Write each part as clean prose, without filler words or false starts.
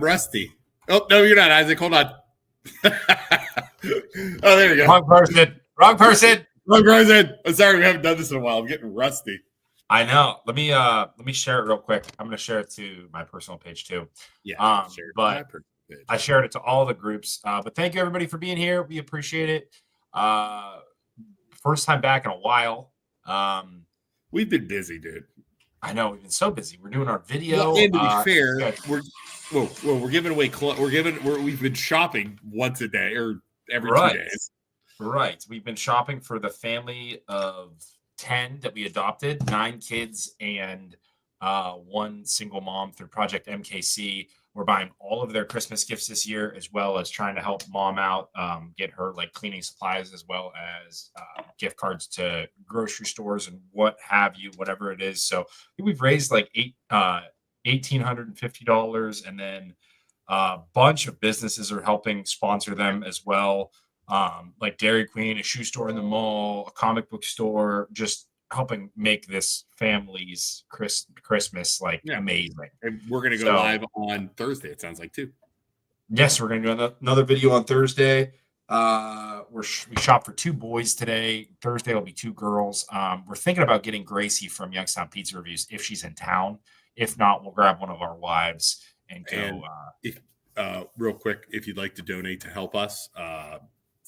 rusty. Oh, no, you're not, Isaac. Hold on. Oh, there you go. Wrong person. Wrong person. I'm sorry, we haven't done this in a while. I'm getting rusty. I know. Let me share it real quick. I'm going to share it to my personal page too. Yeah. But I shared it to all the groups. But thank you everybody for being here. We appreciate it. First time back in a while. We've been busy, dude. I know, we've been so busy. We're doing our video. And to be fair, we're giving away we've been shopping once a day or every 2 days. Right. We've been shopping for the family of 10 that we adopted, 9 kids and 1 single mom through Project MKC. We're buying all of their Christmas gifts this year, as well as trying to help mom out, get her like cleaning supplies, as well as gift cards to grocery stores and what have you, whatever it is. So I think we've raised like $1,850, and then a bunch of businesses are helping sponsor them as well. Like Dairy Queen, a shoe store in the mall, a comic book store, just helping make this family's Christmas amazing. And we're going to go live on Thursday, it sounds like, too. Yes, we're going to do another video on Thursday. We shop for 2 boys today. Thursday will be 2 girls. We're thinking about getting Gracie from Youngstown Pizza Reviews if she's in town. If not, we'll grab one of our wives and go. And real quick, if you'd like to donate to help us,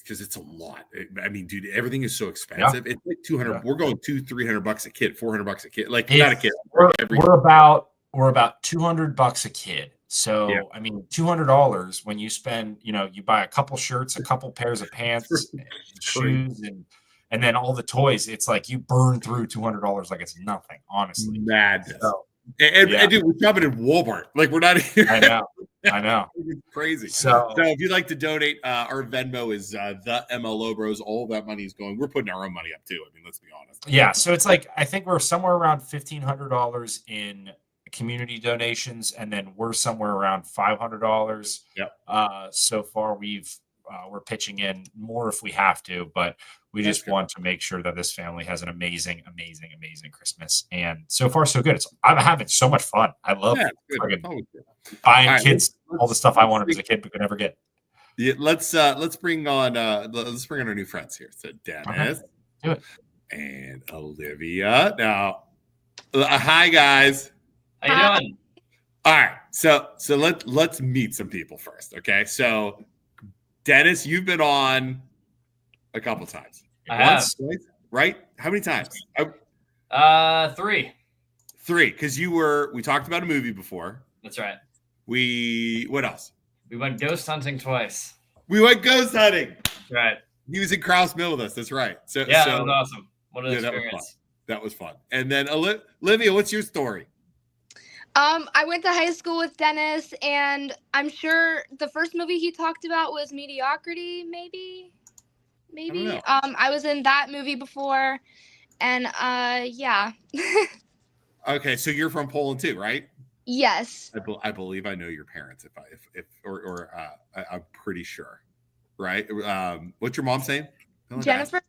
because it's a lot. I mean, dude, everything is so expensive. Yeah. It's like $200. Yeah. We're going $200-$300 a kid, $400 a kid. Like not a kid. We're about $200 a kid. So yeah. I mean, $200 when you spend, you buy a couple shirts, a couple pairs of pants, and shoes, and then all the toys. It's like you burn through $200 like it's nothing. Honestly, madness. So, and dude, we're shopping in Walmart. Like we're not here. I know. It's crazy. So if you'd like to donate, our Venmo is the MLO Bros. All of that money is going. We're putting our own money up too. I mean, let's be honest. Yeah. So it's like I think we're somewhere around $1,500 in community donations, and then we're somewhere around $500. Yep. So far we're pitching in more if we have to, but we just want to make sure that this family has an amazing, amazing, amazing Christmas. And so far, so good. I'm having so much fun. I love buying kids all the stuff I wanted as a kid but could never get. Yeah, let's bring on our new friends here. So Dennis do it. And Olivia. Now, hi guys. How you doing? All right. So let's meet some people first. Okay. So Dennis, you've been on a couple times. Once, right? How many times? 3. 3, because we talked about a movie before. That's right. What else? We went ghost hunting twice. We went ghost hunting. That's right. He was in Kraus Mill with us. That's right. So that was awesome. What an experience. That was fun. And then Olivia, what's your story? I went to high school with Dennis, and I'm sure the first movie he talked about was Mediocrity, maybe. I was in that movie before, and yeah. Okay, so you're from Poland too, right? Yes. I believe I know your parents. I'm pretty sure, right? What's your mom's name? Jennifer.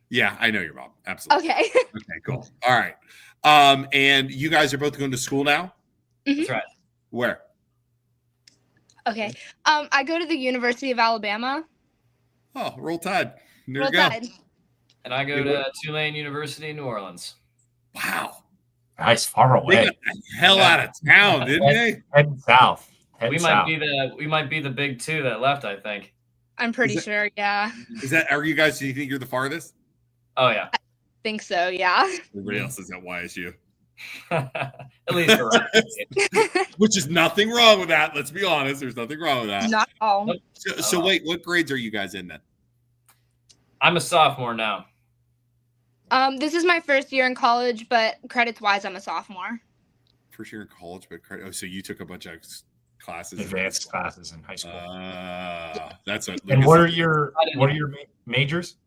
Yeah, I know your mom. Absolutely. Okay. Okay, cool. All right. And you guys are both going to school now? Mm-hmm. That's right. Where? Okay. I go to the University of Alabama. Oh, roll Tide. Roll Tide. And I go to Tulane University in New Orleans. Wow. Nice, far away. They got the hell out of town, didn't they? Heading south. We might be the big 2 that left, I think. I'm pretty sure, yeah. Do you think you're the farthest? Oh yeah. I think so, yeah. Everybody else is at YSU. At least for us. Which is nothing wrong with that. Let's be honest. There's nothing wrong with that. Not at all. So wait, what grades are you guys in then? I'm a sophomore now. This is my first year in college, but credits-wise, I'm a sophomore. First year in college, but so you took a bunch of classes, advanced classes in high school. That's a. And what are your majors?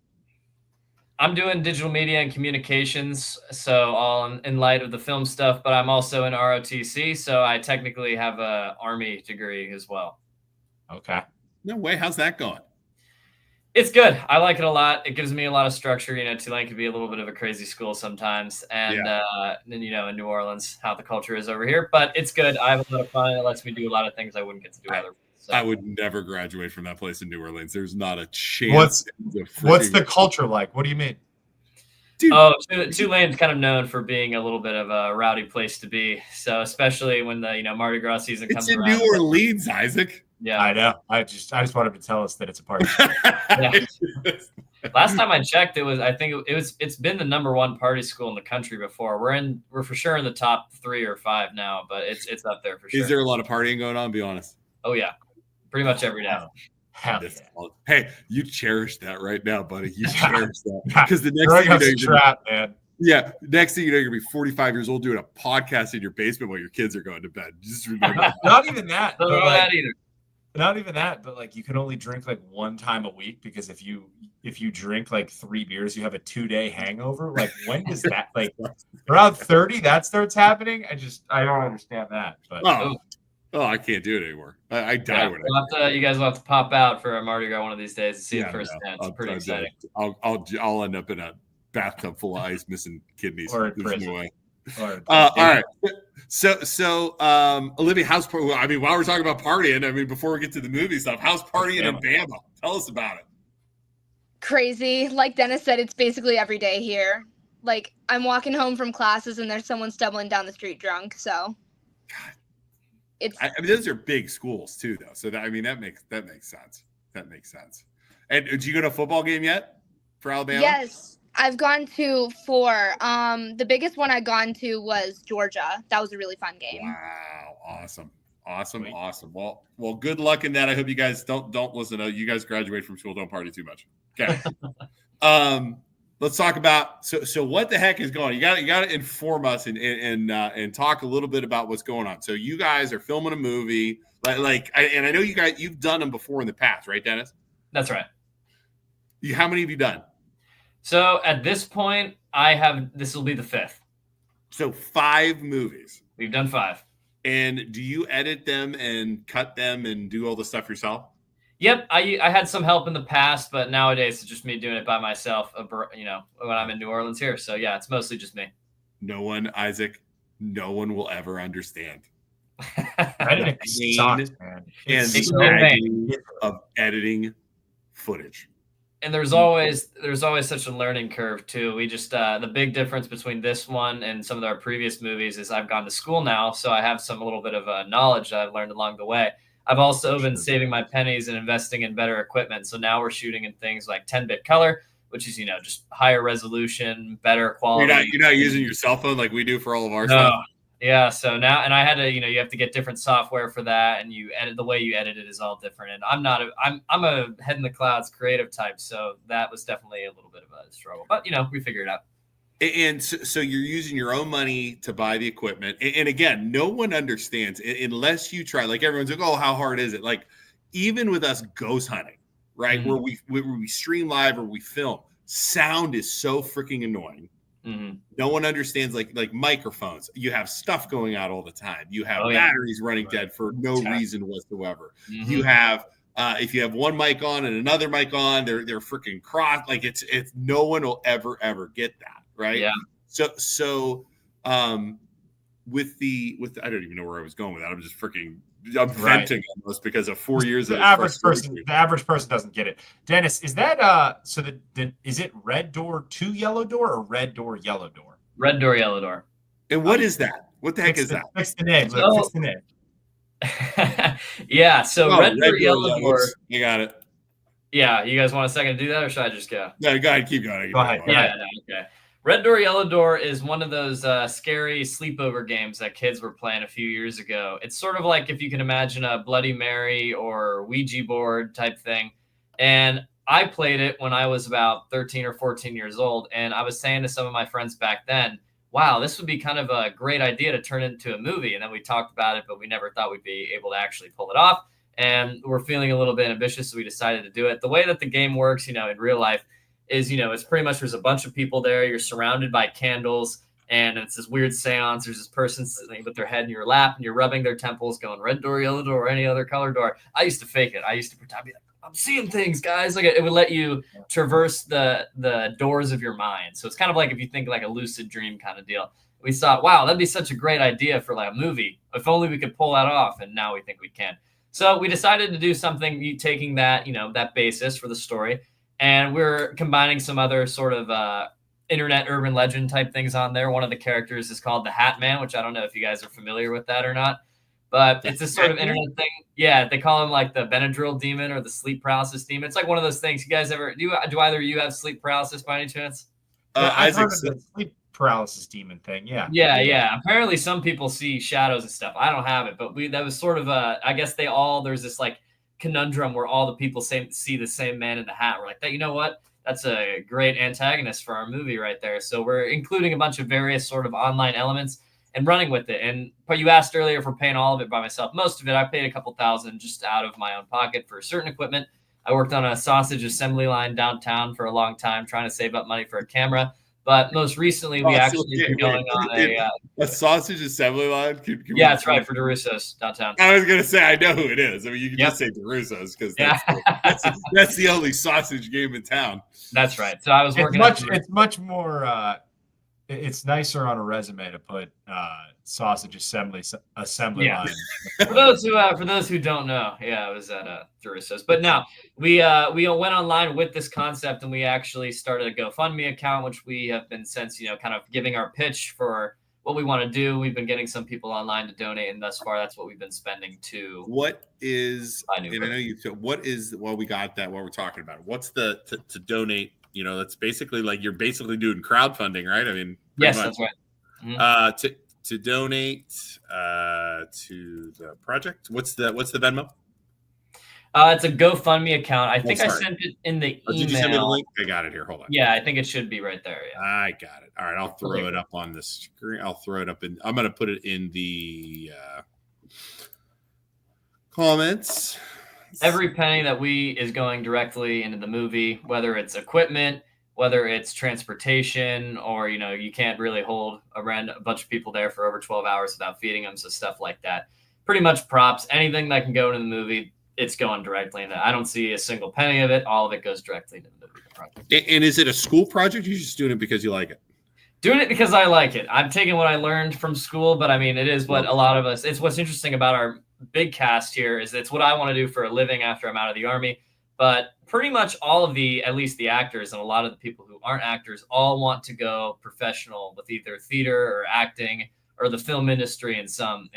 I'm doing digital media and communications, so all in light of the film stuff, but I'm also in ROTC, so I technically have a Army degree as well. Okay. No way. How's that going? It's good. I like it a lot. It gives me a lot of structure. Tulane can be a little bit of a crazy school sometimes. And then, in New Orleans, how the culture is over here. But it's good. I have a lot of fun. It lets me do a lot of things I wouldn't get to do otherwise. So. I would never graduate from that place in New Orleans. There's not a chance. What's the culture like? What do you mean? Dude. Tulane's kind of known for being a little bit of a rowdy place to be. So especially when the Mardi Gras season comes around. It's in New Orleans, Isaac. Yeah, I know. I just wanted to tell us that it's a party. Last time I checked, it's been the #1 party school in the country before. We're for sure in the top 3 or 5 now, but it's up there for sure. Is there a lot of partying going on? Be honest. Oh yeah, pretty much every day. Hey, you cherish that right now, buddy. You cherish that because the next man. Yeah, next thing you know, you're gonna be 45 years old doing a podcast in your basement while your kids are going to bed. Just remember that. Not even that. Don't know that either. Not even that, but like you can only drink like 1 time a week because if you drink like 3 beers, you have a 2-day hangover. Like when does that like around 30 that starts happening? I don't understand that. But I can't do it anymore. I die when you guys will have to pop out for a Mardi Gras one of these days to see it firsthand. It's pretty exciting. I'll end up in a bathtub full of ice, missing kidneys. Or there's no way. All right. So, Olivia, how's while we're talking about partying, before we get to the movie stuff, how's partying in Bama? Tell us about it. Crazy. Like Dennis said, it's basically every day here. Like I'm walking home from classes and there's someone stumbling down the street drunk. So those are big schools too, though. So that makes sense. That makes sense. And did you go to a football game yet for Alabama? Yes. I've gone to 4. The biggest one I've gone to was Georgia. That was a really fun game. Wow. Awesome. Well, good luck in that. I hope you guys don't listen to you guys graduate from school. Don't party too much. Okay. Let's talk about, so what the heck is going on? You got to inform us and talk a little bit about what's going on. So you guys are filming a movie and I know you've done them before in the past, right, Dennis? That's right. How many have you done? So at this point, this will be the 5th. So 5 movies. We've done 5. And do you edit them and cut them and do all the stuff yourself? Yep. I had some help in the past, but nowadays it's just me doing it by myself, when I'm in New Orleans here. So yeah, it's mostly just me. No one will ever understand. Editing sucks, man. And the of editing footage. And there's always such a learning curve too. We just the big difference between this one and some of our previous movies is I've gone to school now, so I have a little bit of knowledge that I've learned along the way. I've also been saving my pennies and investing in better equipment. So now we're shooting in things like 10-bit color, which is just higher resolution, better quality. You're not using your cell phone like we do for all of our stuff. Yeah, so now, and I had to, you have to get different software for that, and the way you edit it is all different. And I'm a head in the clouds creative type, so that was definitely a little bit of a struggle. But we figured it out. And so you're using your own money to buy the equipment. And again, no one understands unless you try. Like everyone's like, "Oh, how hard is it?" Like even with us ghost hunting, right, where we stream live or we film, sound is so freaking annoying. Mm-hmm. No one understands like microphones. You have stuff going out all the time. You have batteries running dead for no reason whatsoever. Mm-hmm. You have if you have one mic on and another mic on, they're freaking crossed. Like it's no one will ever get that, right? Yeah. So with the I don't even know where I was going with that. I'm just freaking venting almost because of 4 years. The average person doesn't get it. Dennis, is that is it red door to yellow door or red door yellow door? Red door yellow door. And what is that? What the heck is that? Fix the name. Fix the name. Yeah. So red door yellow door. You got it. Yeah. You guys want a second to do that, or should I just go? No, go ahead. Keep going. Go ahead. Yeah. No, okay. Red Door, Yellow Door is one of those scary sleepover games that kids were playing a few years ago. It's sort of like if you can imagine a Bloody Mary or Ouija board type thing. And I played it when I was about 13 or 14 years old. And I was saying to some of my friends back then, wow, this would be kind of a great idea to turn into a movie. And then we talked about it, but we never thought we'd be able to actually pull it off. And we're feeling a little bit ambitious, so we decided to do it. The way that the game works, in real life, is, it's pretty much there's a bunch of people there. You're surrounded by candles, and it's this weird seance. There's this person sitting with their head in your lap, and you're rubbing their temples, going red door, yellow door, or any other color door. I used to fake it. I used to pretend, be like, I'm seeing things, guys. Like it would let you traverse the doors of your mind. So it's kind of like if you think like a lucid dream kind of deal. We thought, wow, that'd be such a great idea for like a movie. If only we could pull that off. And now we think we can. So we decided to do something taking that, that basis for the story. And we're combining some other sort of internet urban legend type things on there. One of the characters is called the Hat Man, which I don't know if you guys are familiar with that or not. But it's a sort of internet thing. Yeah, they call him like the Benadryl demon or the sleep paralysis demon. It's like one of those things. You guys ever do either of you have sleep paralysis by any chance? I've heard of the sleep paralysis demon thing. Yeah. Apparently some people see shadows and stuff. I don't have it, but that was sort of I guess there's this like conundrum where all the people see the same man in the hat. We're like, that, you know what? That's a great antagonist for our movie right there. So we're including a bunch of various sort of online elements and running with it. But you asked earlier if we're paying all of it by myself. Most of it, I paid a couple $1,000 just out of my own pocket for certain equipment. I worked on a sausage assembly line downtown for a long time, trying to save up money for a camera. But most recently, we actually been going on a sausage assembly line. Yeah, that's right, for DeRusso's downtown. I was gonna say I know who it is. I mean, you can just say DeRusso's because that's the only sausage game in town. That's right. So I was working. It's much more. It's nicer on a resume to put sausage assembly line. For those who don't know, I was at DeRusso's. But now we went online with this concept, and we actually started a GoFundMe account, which we have been since kind of giving our pitch for what we want to do. We've been getting some people online to donate, and thus far that's what we've been spending to. What is? And I know you. What is? Well, we got that. What we're talking about. What's the to donate? That's basically like you're basically doing crowdfunding, right? I mean, yes, that's right. Mm-hmm. To donate to the project. What's the Venmo? It's a GoFundMe account. I think I sent it in the email. Did you send me the link? I got it here. Hold on. Yeah, I think it should be right there. Yeah. I got it. All right, I'll throw it up on the screen. I'll throw it up in. I'm going to put it in the comments. Every penny that is going directly into the movie, whether it's equipment, whether it's transportation, or you can't really hold a bunch of people there for over 12 hours without feeding them, so stuff like that. Pretty much props, anything that can go into the movie, it's going directly into. I don't see a single penny of it. All of it goes directly into the movie project. And is it a school project? You're just doing it because you like it? Doing it because I like it. I'm taking what I learned from school, but I mean, it is what a lot of us. It's what's interesting about our big cast here is it's what I want to do for a living after I'm out of the Army. But pretty much all of at least the actors and a lot of the people who aren't actors all want to go professional with either theater or acting or the film industry in some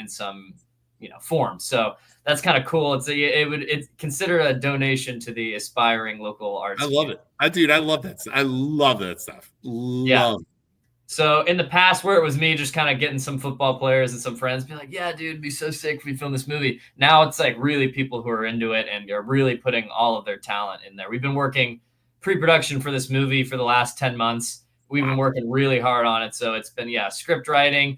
form. So that's kind of cool. It's considered a donation to the aspiring local arts. I love it. I love that. I love that stuff. So in the past where it was me just kind of getting some football players and some friends be like, yeah, dude, it'd be so sick if we film this movie. Now it's like really people who are into it and are really putting all of their talent in there. We've been working pre-production for this movie for the last 10 months. We've been working really hard on it. So it's been, script writing.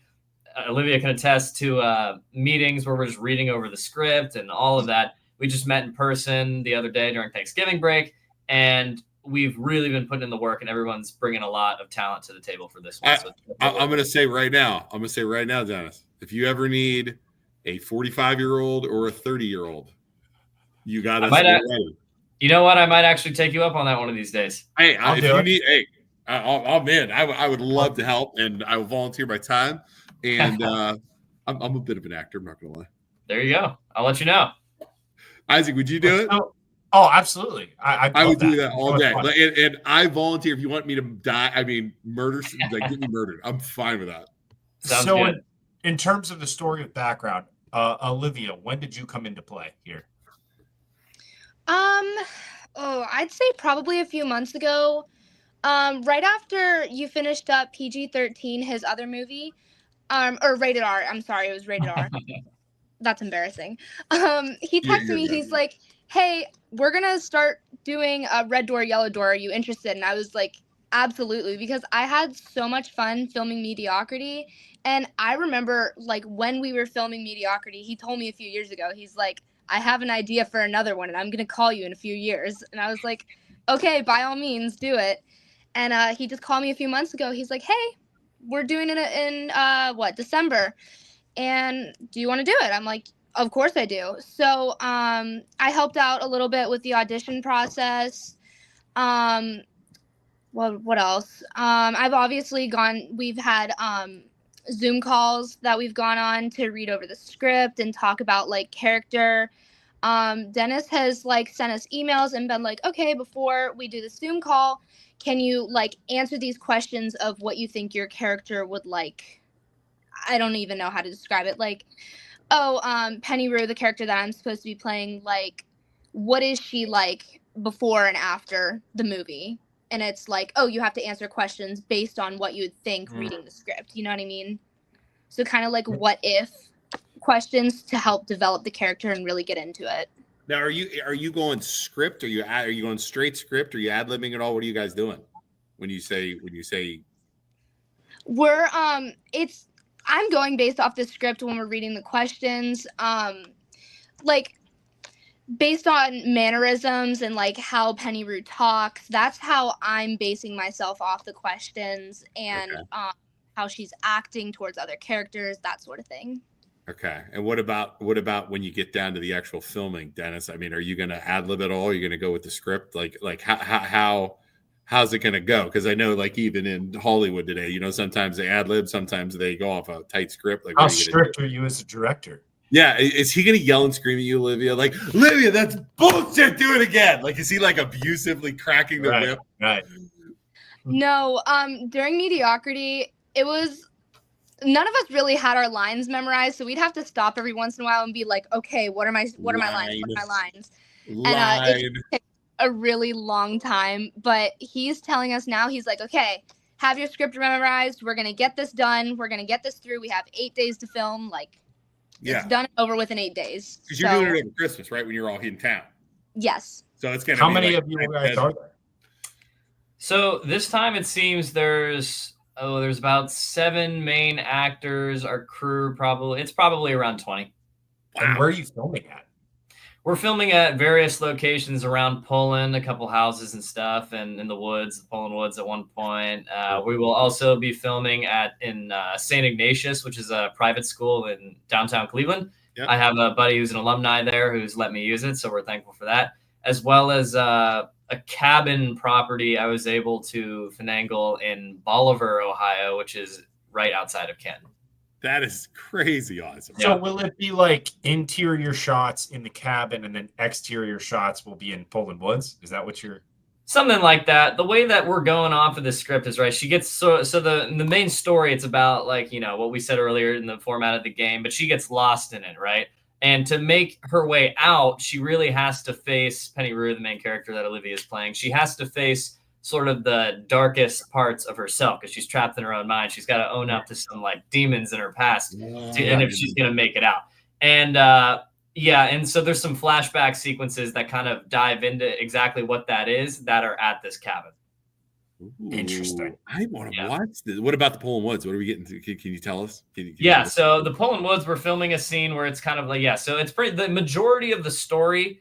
Olivia can attest to meetings where we're just reading over the script and all of that. We just met in person the other day during Thanksgiving break, and we've really been putting in the work, and everyone's bringing a lot of talent to the table for this one. I'm going to say right now, Dennis, if you ever need a 45-year-old or a 30-year-old, you got us ready. You know what? I might actually take you up on that one of these days. Hey, I would love to help, and I will volunteer my time. And I'm a bit of an actor, I'm not going to lie. There you go. I'll let you know. Isaac, would you do it? Oh, absolutely. I would do that all day. And I volunteer if you want me to die. I mean, murder, get me murdered. I'm fine with that. Sounds good. In terms of the story of background, Olivia, when did you come into play here? I'd say probably a few months ago. Right after you finished up PG-13, his other movie, or Rated R. I'm sorry, it was Rated R. That's embarrassing. He texted me. He's like, hey, we're going to start doing a Red Door, Yellow Door. Are you interested? And I was like, absolutely, because I had so much fun filming Mediocrity. And I remember, like, when we were filming Mediocrity, he told me a few years ago, he's like, I have an idea for another one, and I'm going to call you in a few years. And I was like, okay, by all means, do it. And he just called me a few months ago. He's like, hey, we're doing it in December. And do you want to do it? I'm like, Of course I do. So I helped out a little bit with the audition process. What else? We've had Zoom calls that we've gone on to read over the script and talk about like character. Dennis has like sent us emails and been like, okay, before we do the Zoom call, can you like answer these questions of what you think your character would like? I don't even know how to describe it. Like, Penny Rue, the character that I'm supposed to be playing, like, what is she like before and after the movie? And it's like, oh, you have to answer questions based on what you would think reading the script. You know what I mean? So kind of like what if questions to help develop the character and really get into it. Now, are you going script? Are you going straight script? Are you ad-libbing at all? What are you guys doing when you say? We're I'm going based off the script when we're reading the questions. Like based on mannerisms and like how Penny Rue talks, that's how I'm basing myself off the questions and how she's acting towards other characters, that sort of thing. Okay. And what about when you get down to the actual filming, Dennis? I mean, are you going to ad lib at all? Are you going to go with the script? Like how's it going to go? Because I know, like, even in Hollywood today, you know, sometimes they ad lib, sometimes they go off a tight script. Like, how strict are you as a director? Yeah, is he going to yell and scream at you, Olivia? Like, Olivia, that's bullshit. Do it again. Like, is he like abusively cracking the whip? Right. No. During Mediocrity, it was none of us really had our lines memorized, so we'd have to stop every once in a while and be like, okay, what are my lines? What are my lines? And it took a really long time, but he's telling us now, he's like, okay, have your script memorized. We're gonna get this done. We're gonna get this through. We have 8 days to film. Like. Yeah. It's done over within 8 days. Because you're doing it over Christmas, right? When you're all in town. Yes. So it's going to How many of you guys are there? So this time it seems there's about 7 main actors. Our crew it's probably around 20. Wow. And where are you filming at? We're filming at various locations around Poland, a couple houses and stuff, and in the woods, the Poland woods at one point. We will also be filming in St. Ignatius, which is a private school in downtown Cleveland. Yep. I have a buddy who's an alumni there who's let me use it, so we're thankful for that. As well as a cabin property I was able to finagle in Bolivar, Ohio, which is right outside of Canton. That is crazy awesome. So will it be like interior shots in the cabin and then exterior shots will be in Poland Woods? Is that what you're... Something like that. The way that we're going off of the script is right. She gets so the main story, it's about like, you know, what we said earlier in the format of the game, but she gets lost in it, right? And to make her way out, she really has to face Penny Rue, the main character that Olivia is playing. She has to face sort of the darkest parts of herself because she's trapped in her own mind. She's got to own up to some like demons in her past, and if she's going to make it out. And and so there's some flashback sequences that kind of dive into exactly what that is that are at this cabin. Ooh, interesting. I want to watch this. What about the Poland Woods? What are we getting to? Can you tell us? So the Poland Woods, we're filming a scene where it's kind of like, so it's the majority of the story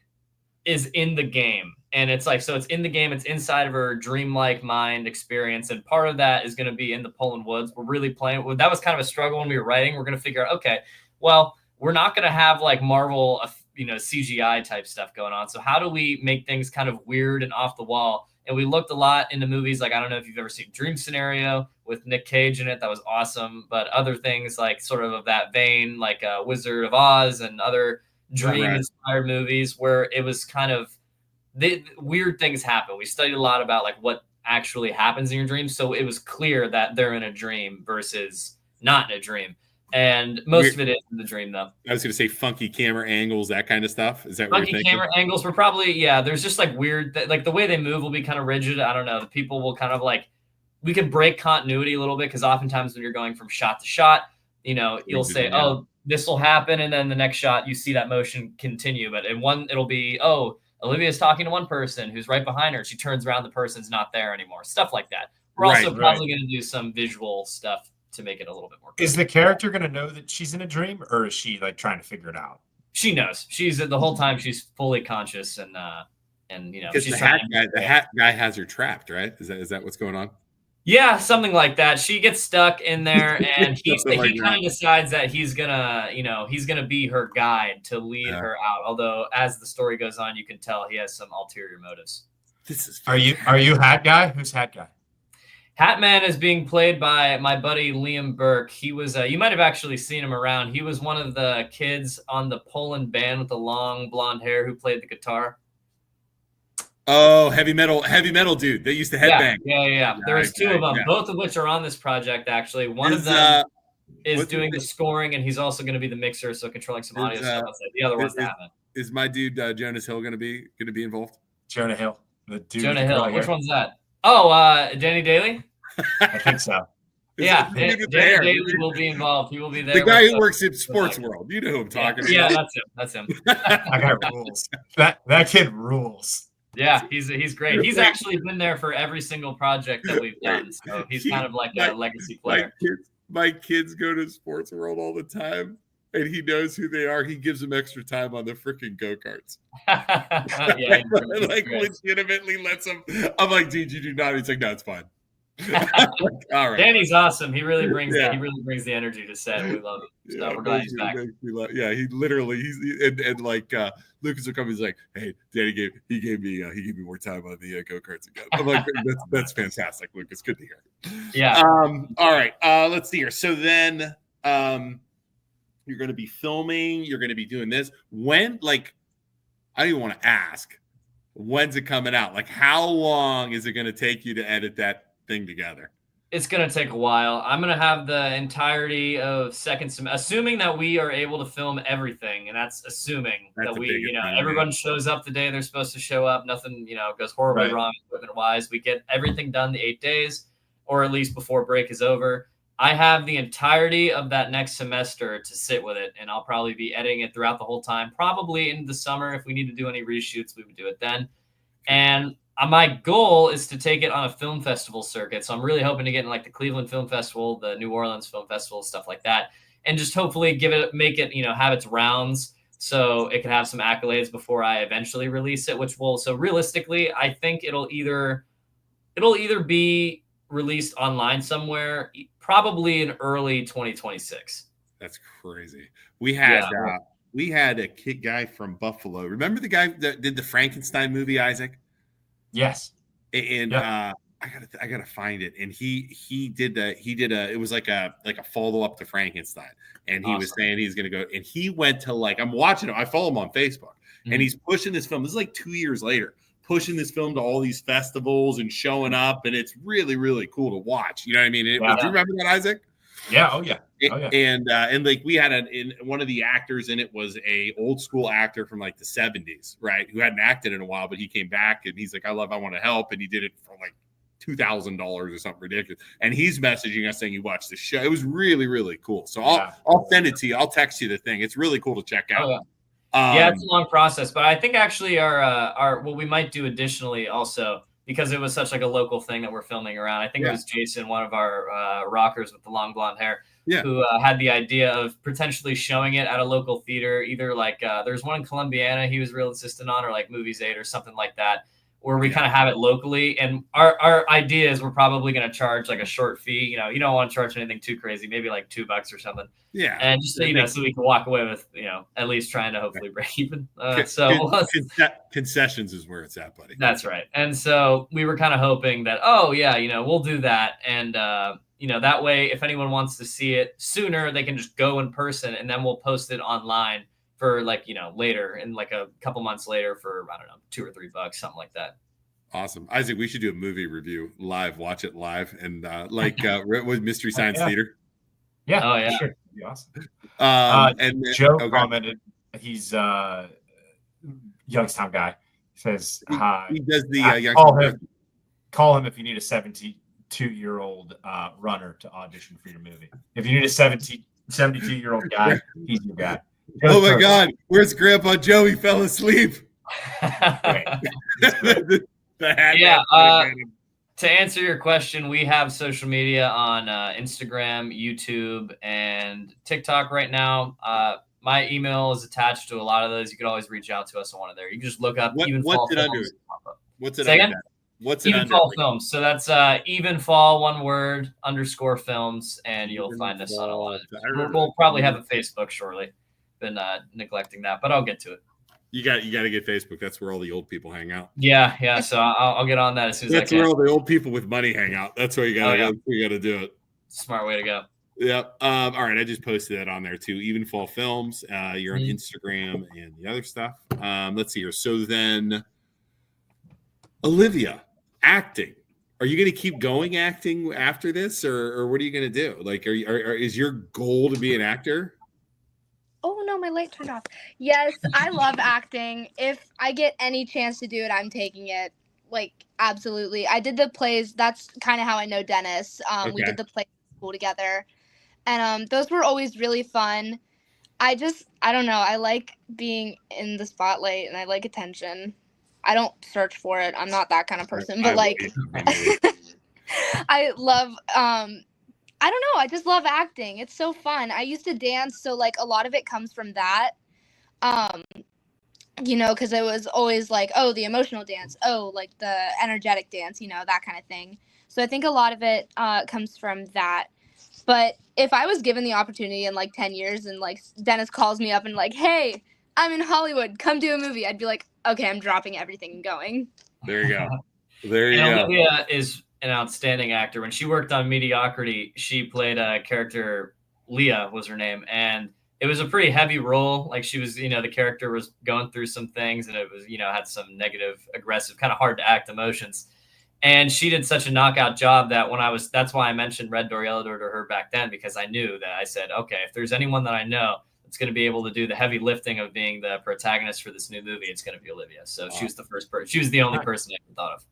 is in the game. And it's like, so it's in the game, it's inside of her dreamlike mind experience. And part of that is going to be in the Poland Woods. We're really playing. That was kind of a struggle when we were writing. We're going to figure out, okay, well, we're not going to have like Marvel, CGI type stuff going on. So how do we make things kind of weird and off the wall? And we looked a lot into movies. Like, I don't know if you've ever seen Dream Scenario with Nick Cage in it. That was awesome. But other things like sort of that vein, like Wizard of Oz and other dream-inspired movies where it was kind of, weird things happen. We studied a lot about like what actually happens in your dreams. So it was clear that they're in a dream versus not in a dream. And most of it is in the dream, though. I was going to say funky camera angles, that kind of stuff. Is that what you're thinking? Funky camera angles were probably, there's just like weird, like the way they move will be kind of rigid. I don't know. The people will kind of like, we could break continuity a little bit because oftentimes when you're going from shot to shot, you'll say, oh, this will happen. And then the next shot, you see that motion continue. But in one, it'll be, oh, Olivia's talking to one person who's right behind her. She turns around, the person's not there anymore. Stuff like that. We're also probably going to do some visual stuff to make it a little bit more. Is the character going to know that she's in a dream, or is she like trying to figure it out? She knows. She's the whole time she's fully conscious and she's the hat guy has her trapped, right? Is that what's going on? Yeah, something like that. She gets stuck in there, and he Something like kind of that. decides that he's gonna be her guide to lead Yeah. her out. Although as the story goes on, you can tell he has some ulterior motives. This is Are you Hat Guy? Who's Hat Guy? Hatman is being played by my buddy Liam Burke. He was you might have actually seen him around. He was one of the kids on the Poland band with the long blonde hair who played the guitar. Oh, heavy metal dude. They used to headbang. Yeah. There was two of them, both of which are on this project. Actually, one of them is doing the scoring, and he's also going to be the mixer, so controlling some audio stuff. The other one's Hatman. Is my dude Jonas Hill going to be involved? Jonah Hill, the dude. Jonah Hill. Which one's that? Oh, Danny Daly. I think so. Yeah, Danny Daly will be involved. He will be there. The guy who works in Sports World. You know who I'm talking about. Yeah, that's him. That guy rules. That kid rules. Yeah, he's great. He's actually been there for every single project that we've done. So he's kind of like a legacy player. My kids go to Sports World all the time, and he knows who they are. He gives them extra time on the freaking go-karts. Yeah, legitimately lets them. I'm like, dude, you do not. He's like, no, it's fine. All right. Danny's awesome. He really brings the energy to set. We love him. So we're glad he's back. Yeah, he literally and like Lucas will come. He's like, hey, Danny gave me more time on the go-karts again. I'm like, that's fantastic, Lucas. Good to hear. Yeah. All right. Let's see here. So then you're going to be filming. You're going to be doing this. When? Like, I don't even want to ask. When's it coming out? Like, how long is it going to take you to edit that thing together? It's going to take a while. I'm going to have the entirety of second semester, assuming that we are able to film everything. And that's assuming that we, everyone shows up the day they're supposed to show up. Nothing, goes horribly wrong equipment wise. We get everything done the 8 days, or at least before break is over. I have the entirety of that next semester to sit with it, and I'll probably be editing it throughout the whole time, probably into the summer. If we need to do any reshoots, we would do it then. And my goal is to take it on a film festival circuit. So I'm really hoping to get in like the Cleveland Film Festival, the New Orleans Film Festival, stuff like that. And just hopefully make it, have its rounds so it can have some accolades before I eventually release it, so realistically, I think it'll either be released online somewhere, probably in early 2026. That's crazy. We had a kid guy from Buffalo. Remember the guy that did the Frankenstein movie, Isaac? Yes. And I gotta find it. And it was like a follow-up to Frankenstein. And he was saying he's gonna go, and he went to I'm watching him. I follow him on Facebook, and he's pushing this film. This is like 2 years later, pushing this film to all these festivals and showing up, and it's really, really cool to watch. You know what I mean? Do you remember that, Isaac? Yeah. Oh yeah. And like we had one of the actors in it was a old school actor from like the 70s, right? Who hadn't acted in a while, but he came back and he's like, I want to help. And he did it for like $2,000 or something ridiculous. And he's messaging us saying he watched the show. It was really, really cool. So I'll send it to you. I'll text you the thing. It's really cool to check out. It's a long process, but I think actually our what we might do additionally also, because it was such like a local thing that we're filming around. I think it was Jason, one of our rockers with the long blonde hair, who had the idea of potentially showing it at a local theater, either there's one in Columbiana he was real insistent on, or like Movies 8 or something like that, where we kind of have it locally. And our idea is we're probably going to charge like a short fee. You don't want to charge anything too crazy, maybe like $2 or something. Yeah. And just so we can walk away with, at least trying to hopefully break even. Concessions is where it's at, buddy. That's right. And so we were kind of hoping that, we'll do that. And, that way, if anyone wants to see it sooner, they can just go in person, and then we'll post it online for later, in like a couple months later for, I don't know, $2 or $3, something like that. Awesome. Isaac, we should do a movie review live, watch it live. And with Mystery Science Theater. Yeah. Oh yeah. Sure. That'd be awesome. And Joe commented, he's Youngstown guy. He says, hi. He does the Youngstown. Call him if you need a 72-year-old runner to audition for your movie. If you need a 72-year-old guy, he's your guy. Oh my God, where's Grandpa Joe? He fell asleep. To answer your question, we have social media on Instagram, YouTube, and TikTok right now. My email is attached to a lot of those. You can always reach out to us on one of there. You can just look up. What's it under? What's it under? What's it Even under? Fall Films. So that's Even Fall, one word, _films, and you'll find us on a lot of. We'll probably have a Facebook shortly. Been neglecting that, but I'll get to it. You got to get Facebook. That's where all the old people hang out. Yeah. So I'll get on that as soon as I can. That's where all the old people with money hang out. That's where you got to do it. Smart way to go. Yep. All right. I just posted that on there too. Even Fall Films. You're on Instagram and the other stuff. Let's see here. So then, Olivia, acting. Are you going to keep going acting after this, or what are you going to do? Like, is your goal to be an actor? Oh no, my light turned off. Yes, I love acting. If I get any chance to do it, I'm taking it. Like, absolutely. I did the plays. That's kind of how I know Dennis. We did the plays in school together, and those were always really fun. I don't know. I like being in the spotlight, and I like attention. I don't search for it. I'm not that kind of person, but like, I love. I don't know. I just love acting. It's so fun. I used to dance, so like a lot of it comes from that. Because it was always like, oh, the emotional dance, oh, like the energetic dance, that kind of thing. So I think a lot of it comes from that. But if I was given the opportunity in like 10 years and like Dennis calls me up and like, hey, I'm in Hollywood, come do a movie, I'd be like, okay, I'm dropping everything and going. There you go. There you go. Olivia is an outstanding actor. When she worked on Mediocrity, she played a character, Leah was her name, and it was a pretty heavy role. Like she was, the character was going through some things, and it was, had some negative, aggressive, kind of hard to act emotions. And she did such a knockout job that that's why I mentioned Red Door, Yellow Door to her back then, because I knew that I said, okay, if there's anyone that I know that's going to be able to do the heavy lifting of being the protagonist for this new movie, it's going to be Olivia. So She was the first person. She was the only person I ever thought of.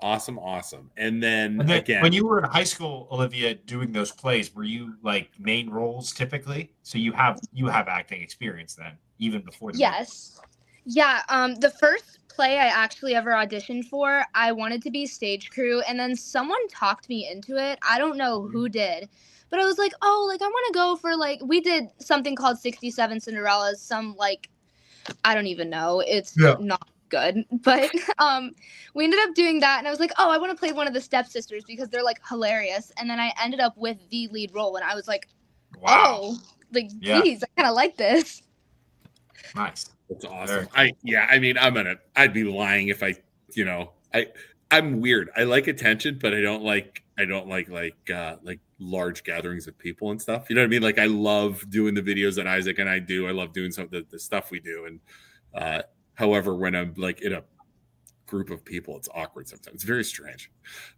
Awesome. And then again, when you were in high school, Olivia, doing those plays, were you like main roles typically? So you have acting experience then, even before the Yes. Movie. Yeah. The first play I actually ever auditioned for, I wanted to be stage crew, and then someone talked me into it. I don't know who did, but I was like, oh, like I want to go for like, we did something called 67 Cinderellas. Some like, I don't even know. It's not good, but we ended up doing that, and I was like, oh, I want to play one of the stepsisters because they're like hilarious. And then I ended up with the lead role, and I was like, wow, oh, like geez, I kind of like this. Nice. That's awesome. I'd be lying if I'm weird. I like attention, but I don't like large gatherings of people and stuff. You know what I mean? Like I love doing the videos that Isaac and I do. I love doing some of the stuff we do. And however, when I'm like in a group of people, it's awkward sometimes. It's very strange.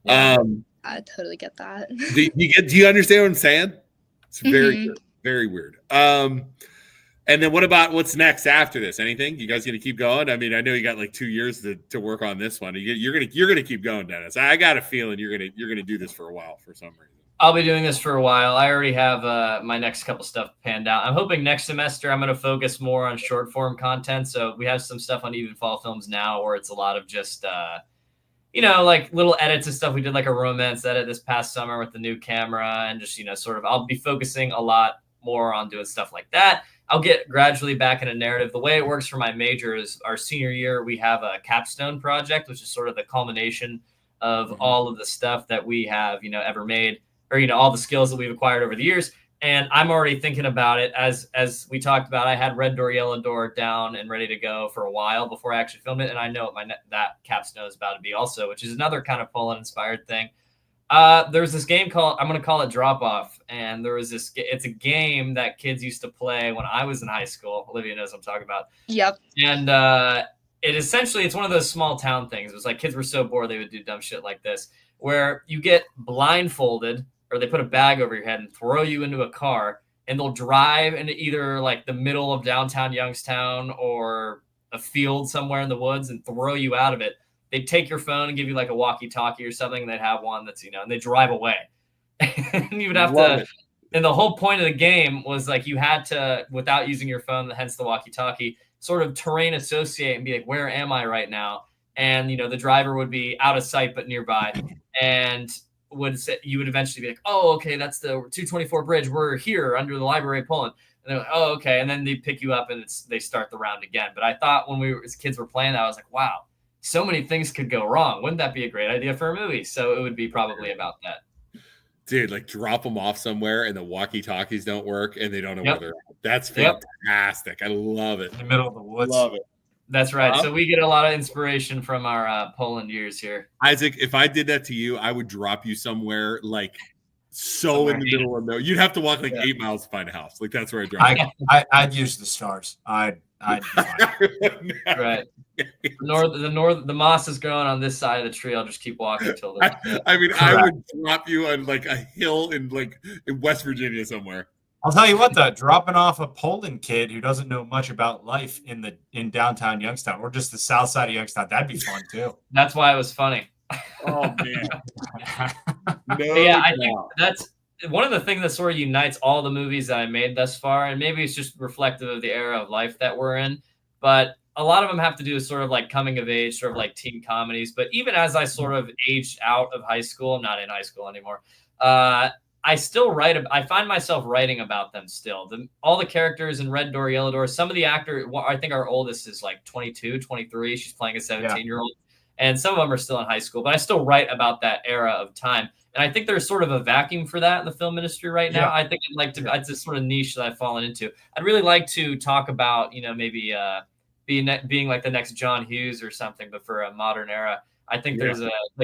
Yeah, I totally get that. Do you understand what I'm saying? It's very weird. Very weird. And then what's next after this? Anything? You guys gonna keep going? I mean, I know you got like 2 years to work on this one. You're gonna keep going, Dennis. I got a feeling you're gonna do this for a while for some reason. I'll be doing this for a while. I already have my next couple stuff panned out. I'm hoping next semester I'm going to focus more on short form content. So we have some stuff on Even Fall Films now where it's a lot of just, like little edits and stuff. We did like a romance edit this past summer with the new camera and just, I'll be focusing a lot more on doing stuff like that. I'll get gradually back in a narrative. The way it works for my major is our senior year, we have a capstone project, which is sort of the culmination of all of the stuff that we have, ever made. Or, all the skills that we've acquired over the years. And I'm already thinking about it. As we talked about, I had Red Door, Yellow Door down and ready to go for a while before I actually filmed it. And I know what that capstone is about to be also, which is another kind of Poland-inspired thing. There's this game I'm going to call it Drop Off. And there was it's a game that kids used to play when I was in high school. Olivia knows what I'm talking about. Yep. And it's one of those small town things. It was like kids were so bored they would do dumb shit like this, where you get blindfolded, or they put a bag over your head and throw you into a car, and they'll drive into either like the middle of downtown Youngstown or a field somewhere in the woods and throw you out of it. They take your phone and give you like a walkie-talkie or something. And they'd have one that's, and they drive away. And you would have and the whole point of the game was like you had to, without using your phone, hence the walkie-talkie, sort of terrain associate and be like, where am I right now? And, the driver would be out of sight but nearby. And you would eventually be like, oh, okay, that's the 224 bridge. We're here under the Library of Poland. And they're like, oh, okay. And then they pick you up and they start the round again. But I thought when as kids were playing that, I was like, wow, so many things could go wrong. Wouldn't that be a great idea for a movie? So it would be probably about that. Dude, like drop them off somewhere and the walkie-talkies don't work and they don't know Yep. where they're at. That's fantastic. I love it. In the middle of the woods. Love it. That's right. So we get a lot of inspiration from our Poland years here. Isaac, if I did that to you, I would drop you somewhere like in the middle of nowhere. You'd have to walk like 8 miles to find a house. Like that's where I drop you. I'd use the stars. I'd be fine. Right. The moss is growing on this side of the tree. I'll just keep walking until I would drop you on like a hill in West Virginia somewhere. I'll tell you what, though, dropping off a Poland kid who doesn't know much about life in downtown Youngstown or just the south side of Youngstown, that'd be fun too. That's why it was funny. Oh man. I think that's one of the things that sort of unites all the movies that I made thus far, and maybe it's just reflective of the era of life that we're in, but a lot of them have to do with sort of like coming of age, sort of like teen comedies. But even as I sort of aged out of high school, I'm not in high school anymore. I still write. I find myself writing about them still. All the characters in Red Door, Yellow Door, some of the actors, I think our oldest is like 22, 23. She's playing a 17-year-old. And some of them are still in high school. But I still write about that era of time. And I think there's sort of a vacuum for that in the film industry right now. I think it's a sort of niche that I've fallen into. I'd really like to talk about, maybe being like the next John Hughes or something, but for a modern era. I think there's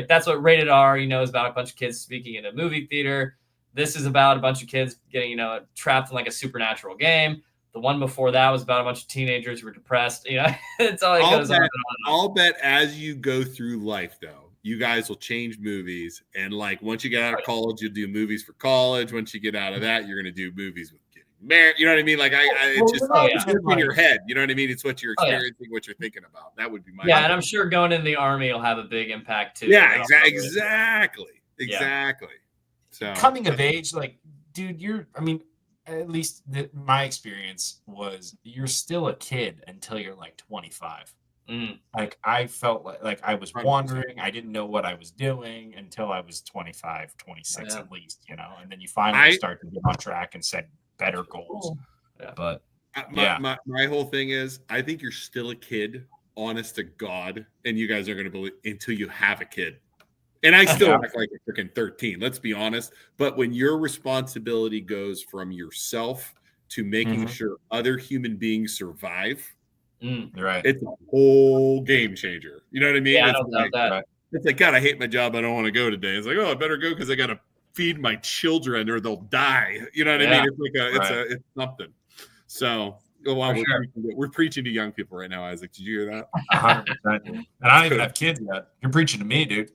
that's what Rated R, is about a bunch of kids speaking in a movie theater. This is about a bunch of kids getting, trapped in like a supernatural game. The one before that was about a bunch of teenagers who were depressed. It's all it goes on. I'll bet as you go through life, though, you guys will change movies. And like once you get out of college, you'll do movies for college. Once you get out of that, you're going to do movies with getting married. You know what I mean? Like it's just in your head. You know what I mean? It's what you're experiencing, what you're thinking about. That would be my and I'm sure going in the Army will have a big impact too. Yeah, exactly. So coming of age, like, dude, at least my experience was you're still a kid until you're like 25. Like I felt like I was wandering. I didn't know what I was doing until I was 25, 26 at least, and then you finally start to get on track and set better goals. But my whole thing is I think you're still a kid, honest to God, and you guys are going to believe until you have a kid. And I still act like a freaking 13, let's be honest. But when your responsibility goes from yourself to making sure other human beings survive, right, it's a whole game changer. You know what I mean? Yeah, I don't know that. It's like, God, I hate my job. I don't want to go today. It's like, I better go because I got to feed my children or they'll die. You know what I mean? It's like it's something. So we're preaching to young people right now, Isaac. Did you hear that? 100%. And I don't even have kids yet. You're preaching to me, dude.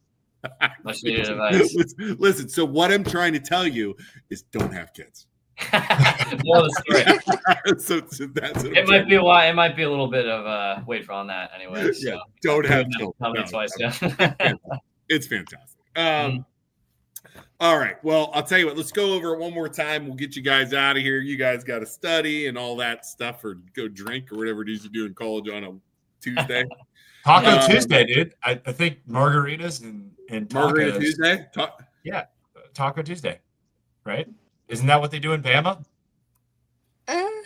Listen, so what I'm trying to tell you is don't have kids. So that's it. It might be a little bit of wait on that anyway. So. Don't have children. Twice, It's fantastic. All right. Well, I'll tell you what, let's go over it one more time. We'll get you guys out of here. You guys got to study and all that stuff or go drink or whatever it is you do in college on a Tuesday. Taco Tuesday, dude. I think margaritas and tacos. Margarita Tuesday? Taco Tuesday, right? Isn't that what they do in Bama? I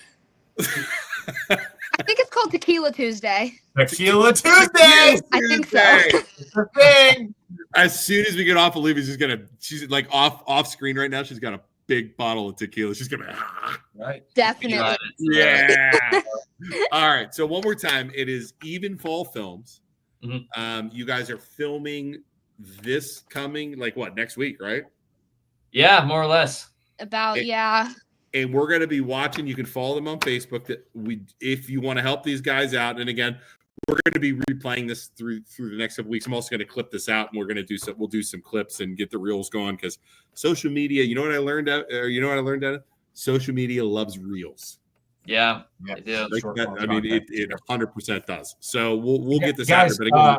think it's called Tequila Tuesday. Tequila Tuesday! I think so. It's a thing. As soon as we get off, Olivia's she's like off screen right now. She's got a big bottle of tequila. She's gonna right. Definitely. Yeah. All right. So one more time, it is Even Fall Films. You guys are filming this coming next week, right? Yeah, more or less. And we're going to be watching. You can follow them on Facebook. If you want to help these guys out, and again, we're going to be replaying this through the next couple weeks. I'm also going to clip this out, and we'll do some clips and get the reels going because social media. You know what I learned out? Social media loves reels. Yeah, it does. It 100% does. So we'll get this out there. But again,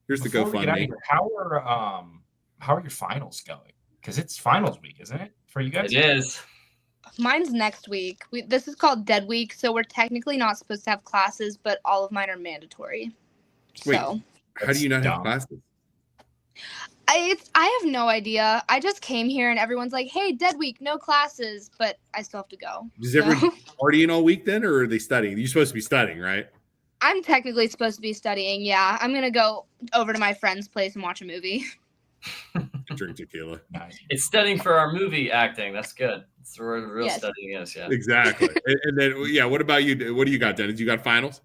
here's the GoFundMe. How are your finals going? Because it's finals week, isn't it, for you guys? It is. Mine's next week. This is called Dead Week, so we're technically not supposed to have classes, but all of mine are mandatory. Wait, how do you not have classes? I have no idea. I just came here and everyone's like, "Hey, Dead Week, no classes," but I still have to go. Does everyone partying all week then, or are they studying? You're supposed to be studying, right? I'm technically supposed to be studying. Yeah, I'm gonna go over to my friend's place and watch a movie. Drink tequila. Nice. It's studying for our movie acting. That's good. That's where the real Yes. studying is. Yeah. Exactly. And then, what about you? What do you got, Dennis? You got finals?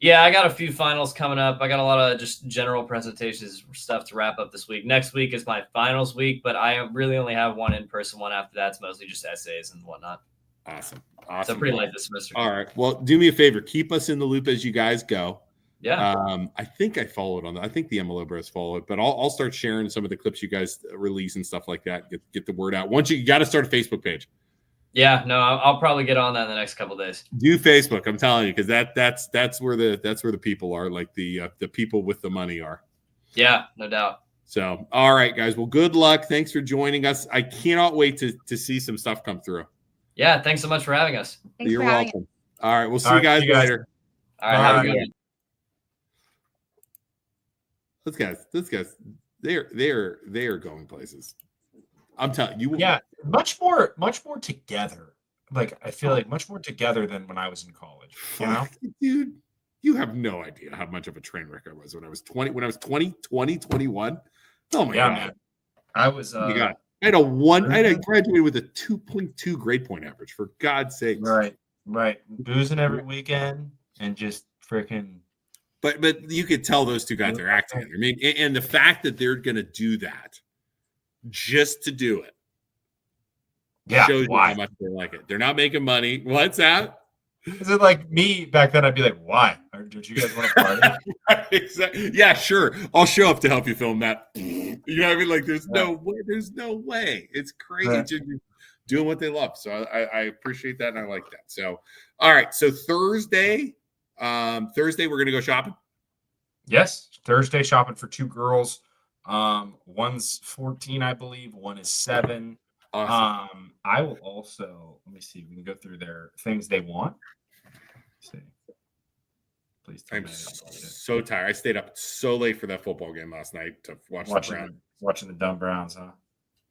Yeah, I got a few finals coming up. I got a lot of just general presentations stuff to wrap up this week. Next week is my finals week, but I really only have one in-person one after that. It's mostly just essays and whatnot. Awesome. So pretty light this semester. All right. Well, do me a favor. Keep us in the loop as you guys go. Yeah. I think I followed on that. I think the MLO Bros followed, but I'll start sharing some of the clips you guys release and stuff like that. Get the word out. Once you got to start a Facebook page. Yeah, no, I'll probably get on that in the next couple of days. Do Facebook, I'm telling you, because that's where the people are, like the people with the money are. Yeah, no doubt. So, all right, guys. Well, good luck. Thanks for joining us. I cannot wait to see some stuff come through. Yeah, thanks so much for having us. Thanks You're for having welcome. All right, we'll see you guys later. All right, have a good one. Those guys, they're going places. I'm telling you. Yeah, much more together. Like I feel like much more together than when I was in college. You know, dude, you have no idea how much of a train wreck I was when I was 20. When I was 21. Oh my god, man. I was. Oh my god. I graduated with a 2.2 grade point average. For God's sake. Right. Boozing every weekend and just freaking. But you could tell those two guys are acting. I mean, and the fact that they're going to do that just to do it, shows you how much they like it. They're not making money. What's that? Is it like me back then? I'd be like, "Why? Or did you guys want to party?" Exactly. Yeah, sure. I'll show up to help you film that. You know what I mean? Like, there's no way. There's no way. It's crazy. Right. Just doing what they love. So I appreciate that and I like that. So, all right. So Thursday, we're gonna go shopping. Yes, Thursday shopping for two girls. One's 14, I believe. One is 7. Awesome. I will also let me see. We can go through their things they want. Let's see. Please tell I'm me. so tired. I stayed up so late for that football game last night to watch the Browns. Watching the dumb Browns, huh?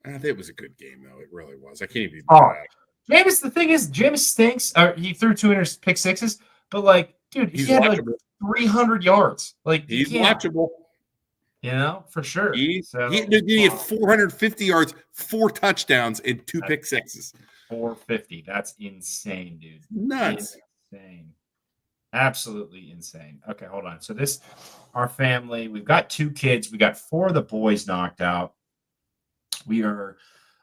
I think it was a good game, though. It really was. I can't even. Jameis, the thing is, Jameis stinks. He threw 2 pick sixes, but like, dude, he had like 300 yards. Like, he's watchable. You know, for sure. He had 450 yards, 4 touchdowns, and 2 pick sixes. 450. That's insane, dude. Nuts. Insane. Absolutely insane. Okay, hold on. So our family, we've got 2 kids. We got 4 of the boys knocked out. We are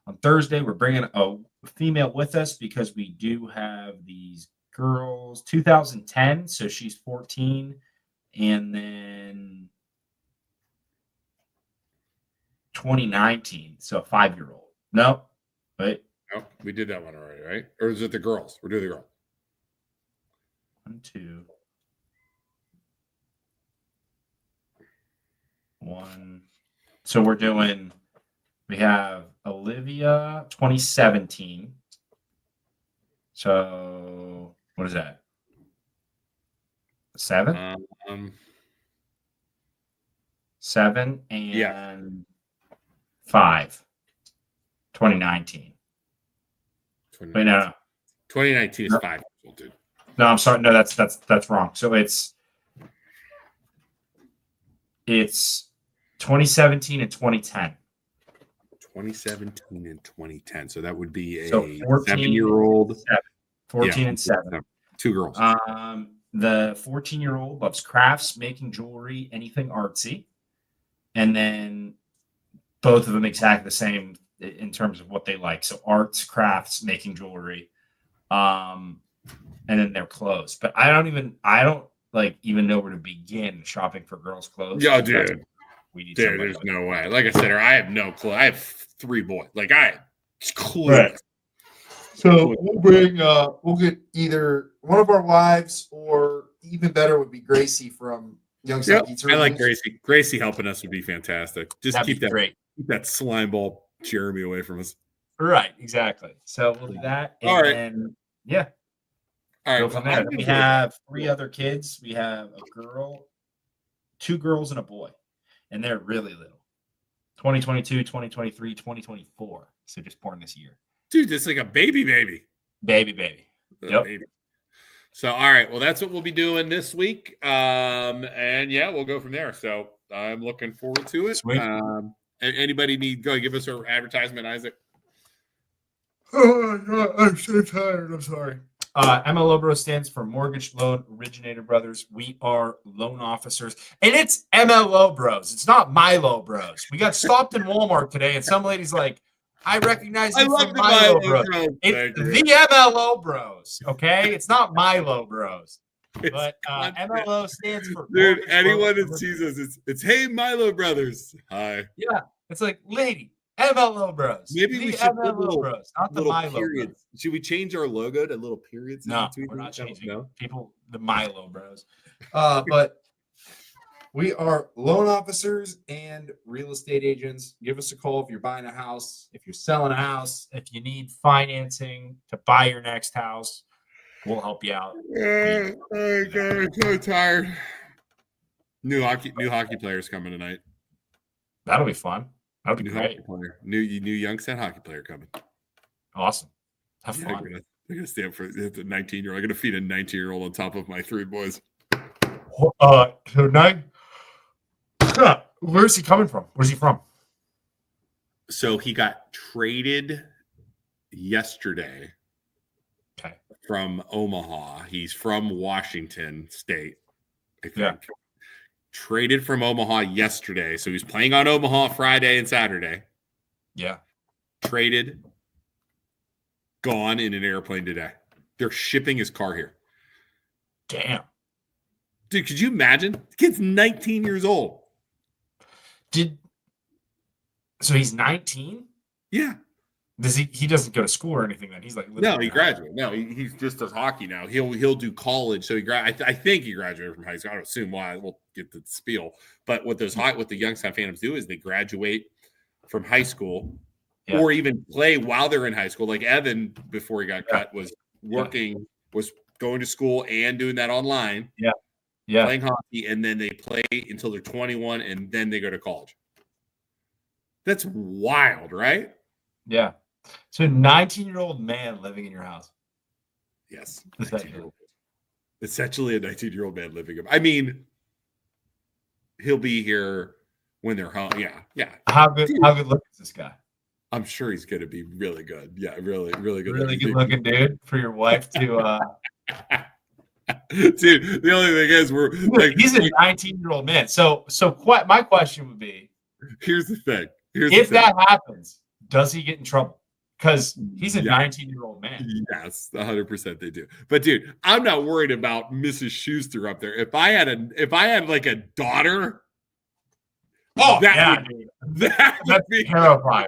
on Thursday. We're bringing a female with us because we do have these girls. 2010, so she's 14, and then 2019, so a 5-year-old. No, wait. No, we did that one already, right? Or is it the girls? We're doing the girl. 1, 2, 1. So we have Olivia 2017. So what is that? 7? 7 and 5. 2019. Wait, no. 2019 is 5 years old, dude. No, I'm sorry. No, that's wrong. So it's 2017 and 2010. 2017 and 2010. So that would be a 7-year-old. 14 and 7. 2 girls. The 14-year-old loves crafts, making jewelry, anything artsy. And then both of them exactly the same in terms of what they like. So arts, crafts, making jewelry. And then their clothes. But I don't even know where to begin shopping for girls' clothes. Yeah, dude. There's no way. Like I said, I have no clue. I have 3 boys. Like I have clue. Right. So we'll get either one of our wives or even better would be Gracie from Youngstown. Yep, I like Gracie. Gracie helping us would be fantastic. Just keep that slime ball Jeremy away from us. Right, exactly. So we'll do that. And all right. Then, yeah. All right. Go from there. We have 3 other kids. We have a girl, 2 girls, and a boy. And they're really little. 2022, 2023, 2024. So just born this year. Dude, it's like a baby. Baby. Yep. Baby. So, all right. Well, that's what we'll be doing this week. And yeah, we'll go from there. So I'm looking forward to it. Sweet. Anybody go give us our advertisement, Isaac? Oh my God, I'm so tired. I'm sorry. MLO Bros stands for Mortgage Loan Originator Brothers. We are loan officers, and it's MLO Bros. It's not Milo Bros. We got stopped in Walmart today, and some lady's like, "I recognize you from Milo Bros." It's the MLO Bros. Okay, it's not Milo Bros. But MLO stands for dude. Anyone that sees us, it's hey Milo Brothers. Hi. Yeah, it's like lady. MLO Bros. Maybe we should put MLO Bros, not the Milo periods. Bros. Should we change our logo to little periods? No, in we're not changing. No? People, the Milo Bros. But we are loan officers and real estate agents. Give us a call if you're buying a house, If you're selling a house, if you need financing to buy your next house, we'll help you out. Oh my God, I'm so tired. New hockey players coming tonight. That'll be fun. That'll be New great. hockey player. New Youngstown hockey player coming. Awesome. Have Yeah, fun. I'm gonna stand for the 19-year-old. I'm gonna feed a 19-year-old on top of my three boys. Tonight. Where's he coming from? Where's he from? So he got traded yesterday. Okay. From Omaha. He's from Washington State, I think. Yeah. Traded from Omaha yesterday. So he's playing on Omaha Friday and Saturday. Yeah. Traded. Gone in an airplane today. They're shipping his car here. Damn. Dude, could you imagine? The kid's 19 years old. So he's 19? Yeah. He doesn't go to school or anything then? He's like No, he graduated. No, he just does hockey now. He'll do college. So I think he graduated from high school. I don't assume why. We'll get the spiel. But what the Youngstown Phantoms do is they graduate from high school or even play while they're in high school. Like Evan, before he got cut, was working, was going to school and doing that online. Yeah. Playing hockey, and then they play until they're 21, and then they go to college. That's wild, right? Yeah. So 19-year-old man living in your house. Yes. Essentially. Essentially a 19-year-old man living. I mean, he'll be here when they're home. Yeah. How good looking is this guy? I'm sure he's going to be really good. Yeah, really good. Really good looking dude for your wife to. Dude, the only thing is he's a 19-year-old man. So my question would be, here's the thing. If that happens, does he get in trouble? Because he's a 19-year-old man. Yes, 100% they do. But dude, I'm not worried about Mrs. Schuster up there. If I had like a daughter, that's be terrifying.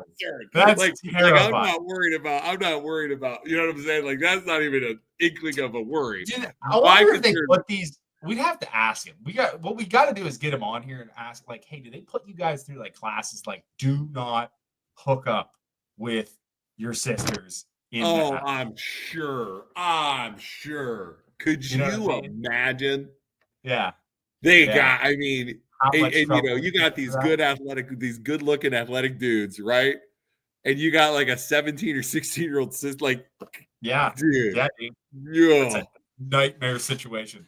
That's like terrifying. I'm not worried about. You know what I'm saying? Like that's not even an inkling of a worry. Dude, I wonder if they put these. We'd have to ask him. We got to do is get him on here and ask, like, hey, do they put you guys through like classes? Like, do not hook up with your sisters. I'm sure. Could you imagine? Yeah. Got. I mean. And you got these good looking athletic dudes, right? And you got like a 17 or 16-year-old sister, like, dude. It's a nightmare situation.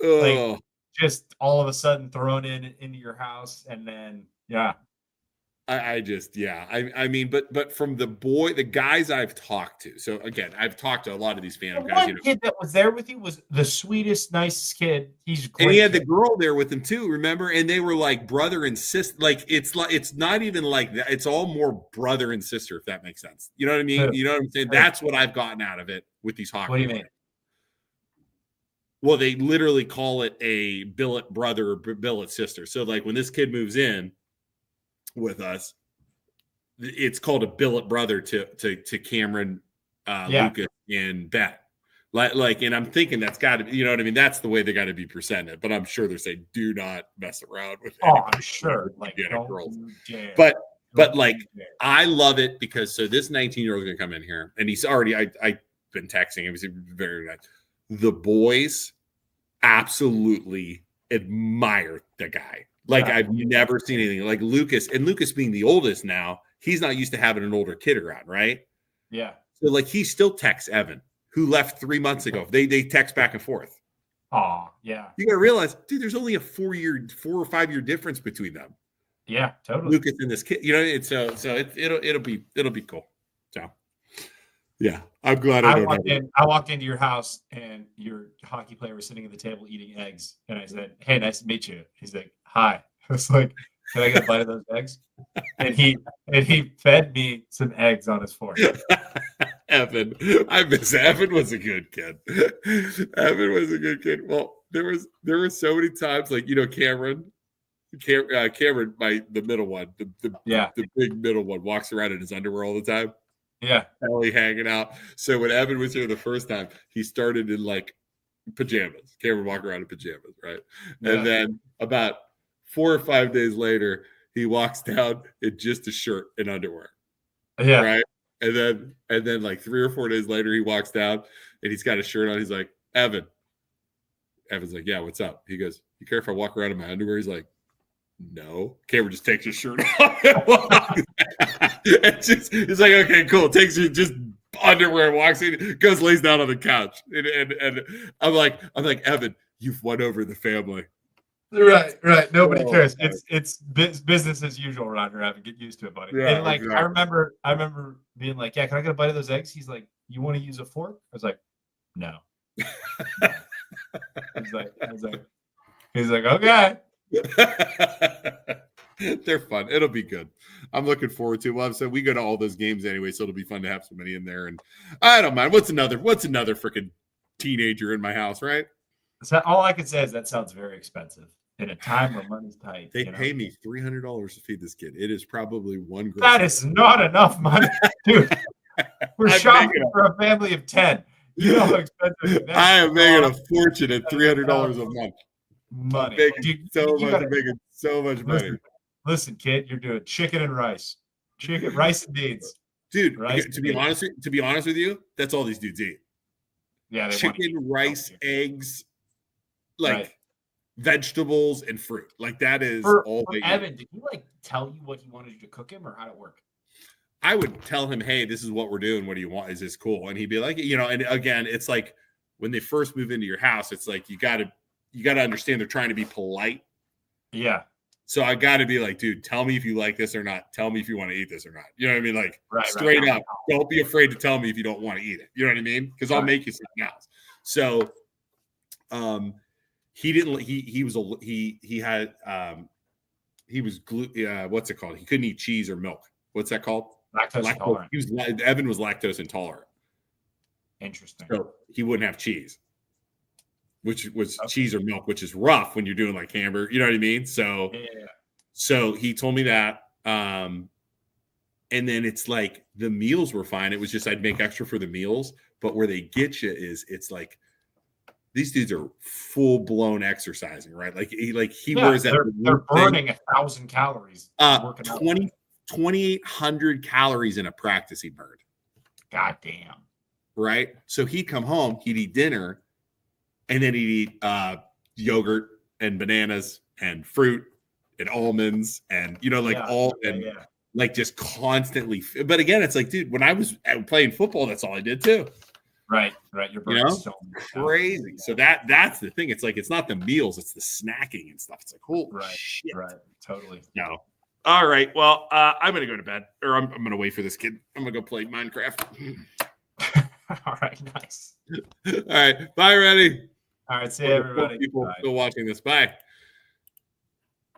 Like, just all of a sudden thrown into your house, and then I mean, but from the guys I've talked to. So again, I've talked to a lot of these Phantom guys. One kid that was there with you was the sweetest, nicest kid. He's great. And he had the girl there with him too, remember? And they were like brother and sister. Like it's not even like that. It's all more brother and sister, if that makes sense. You know what I mean? You know what I'm saying? That's what I've gotten out of it with these hockey. What do you mean? Well, they literally call it a billet brother or billet sister. So like when this kid moves in with us, it's called a billet brother to Cameron, Lucas, and Bet. Like, and I'm thinking that's got to be, you know what I mean? That's the way they got to be presented. But I'm sure they're saying, do not mess around with it. Oh, I'm sure. Like, girls. But like, I love it because so this 19-year-old is going to come in here, and he's already. I've been texting him. He's very nice. The boys absolutely admire the guy. Like I've never seen anything like Lucas, and Lucas being the oldest now, he's not used to having an older kid around, right? Yeah. So like he still texts Evan, who left 3 months ago. They text back and forth. Oh, yeah. You got to realize, dude, there's only a 4 or 5 year difference between them. Yeah, totally. Lucas and this kid, it'll be cool. So, yeah, I'm glad I walked into your house and your hockey player was sitting at the table eating eggs, and I said, "Hey, nice to meet you." He's like, "Hi." I was like, "Can I get a bite of those eggs?" And he fed me some eggs on his fork. Evan, I miss Evan. Was a good kid. Evan was a good kid. Well, there were so many times, like Cameron, the middle one, the big middle one, walks around in his underwear all the time. Yeah, Ellie hanging out. So when Evan was here the first time, he started in like pajamas. Cameron walked around in pajamas, right? Yeah. And then about 4 or 5 days later, he walks down in just a shirt and underwear. Yeah, right. And then like 3 or 4 days later, he walks down and he's got a shirt on. He's like, Evan's like, yeah, what's up? He goes, you care if I walk around in my underwear? He's like, no. Cameron just takes his shirt off. He's like, okay, cool. Takes his just underwear, walks in, goes, lays down on the couch. And I'm like, Evan, you've won over the family. Right. Nobody cares. It's business as usual around here. Evan, get used to it, buddy. Yeah, and like exactly. I remember being like, yeah, can I get a bite of those eggs? He's like, you want to use a fork? I was like, no. He's like, okay. They're fun. It'll be good. I'm looking forward to it. Well, so we go to all those games anyway, so it'll be fun to have somebody in there. And I don't mind. What's another freaking teenager in my house, right? So all I can say is that sounds very expensive in a time where money's tight. They pay me $300 to feed this kid. It is probably one. That is not enough money, dude. We're shopping for a family of 10. You know how expensive that is. I am making a fortune at $300 a month. Money, dude, making so much money. Listen, kid, you're doing chicken and rice, rice and beans, dude. To be honest with you, that's all these dudes eat. Yeah, chicken, rice, eggs, like vegetables and fruit. Like that is all they Evan, eat. did he like tell you what he wanted you to cook him, or how it work? I would tell him, hey, this is what we're doing. What do you want? Is this cool? And he'd be like, and again, it's like when they first move into your house, it's like you got to understand they're trying to be polite. Yeah. So I got to be like, dude, tell me if you like this or not. Tell me if you want to eat this or not. You know what I mean? Like straight up, don't be afraid to tell me if you don't want to eat it. You know what I mean? Because I'll make you something else. So, he didn't. He was what's it called? He couldn't eat cheese or milk. What's that called? Lactose intolerant. Evan was lactose intolerant. Interesting. So he wouldn't have cheese, which was cheese or milk, which is rough when you're doing like hamburger. You know what I mean? So, So he told me that. And then it's like the meals were fine. It was just I'd make extra for the meals, but where they get you is it's like these dudes are full blown exercising, right? Like he wears that. They're burning 1,000 calories. 2,800 calories in a practice he burned. God damn. Right. So he'd come home, he'd eat dinner, and then he'd eat yogurt and bananas and fruit and almonds and like just constantly. But again, it's like, dude, when I was playing football, that's all I did too. Right. You're burning so crazy. So that's the thing. It's like it's not the meals, it's the snacking and stuff. It's like, oh, shit. Right. Totally. No. All right. Well, I'm gonna go to bed, or I'm gonna wait for this kid. I'm gonna go play Minecraft. All right. Nice. All right. Bye, Reddy. All right. See you, everybody. People still watching this. Bye.